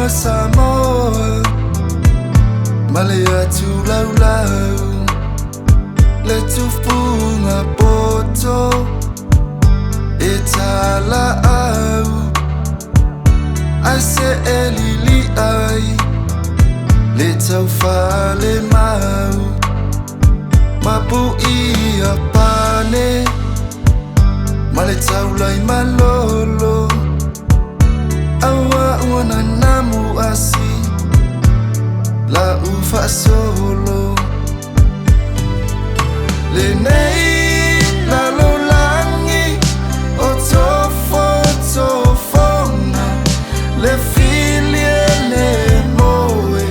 Samoa Malaya tu lau lau Le tu funga poto E tala au Ai se elili ai Le tau fale mau Mapu ia pane Male tau lai malolo Awa wana namu asi La ufa solo Le nei la lo langi O tofonga Le filie le moe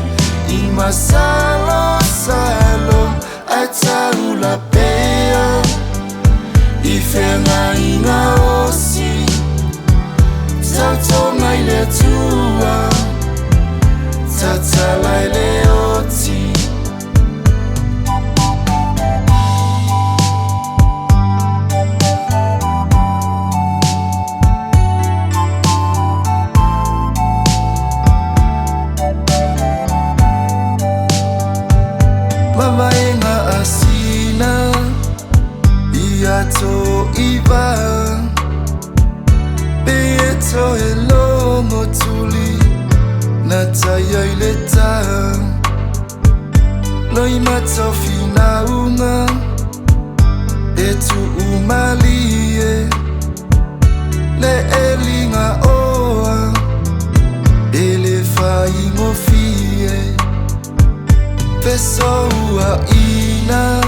I masalo salo Ai tau la pea I whenga inga osi Tau tonga I le tua Tatalai le oti Mama inga asina Iato iwa Beeto elongo tuli Nataya ileta Loi matofi na unga Etu umalie Le elinga oa Ele fa ingofie Peso ua ina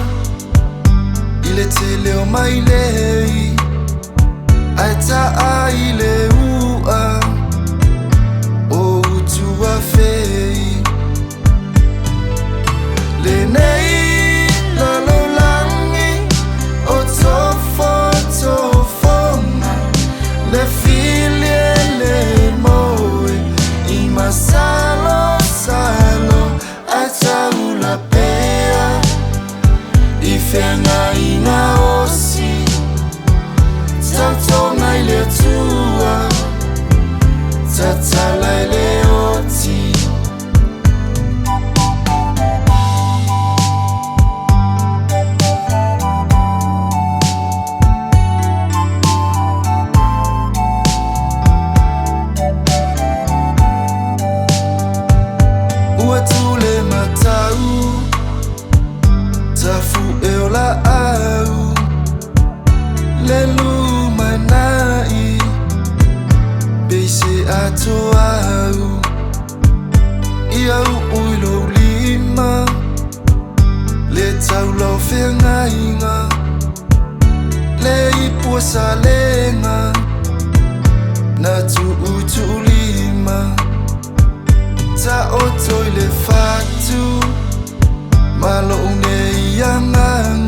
Ile tele o mailei Aita aile ua Tua fei Le nei la lo langi O tofonga Le filie le moe I masalo salo Ai tau la pea I whenga inga osi Tau tonga I le tua Tatalai le oti Ua tule matau Tafu eola au Le lumanai Beise ato au Iau uilo lima Le tau lau whenga inga Le ipua salenga Na tu utu lima Ta otoi le fatu Malo une iangang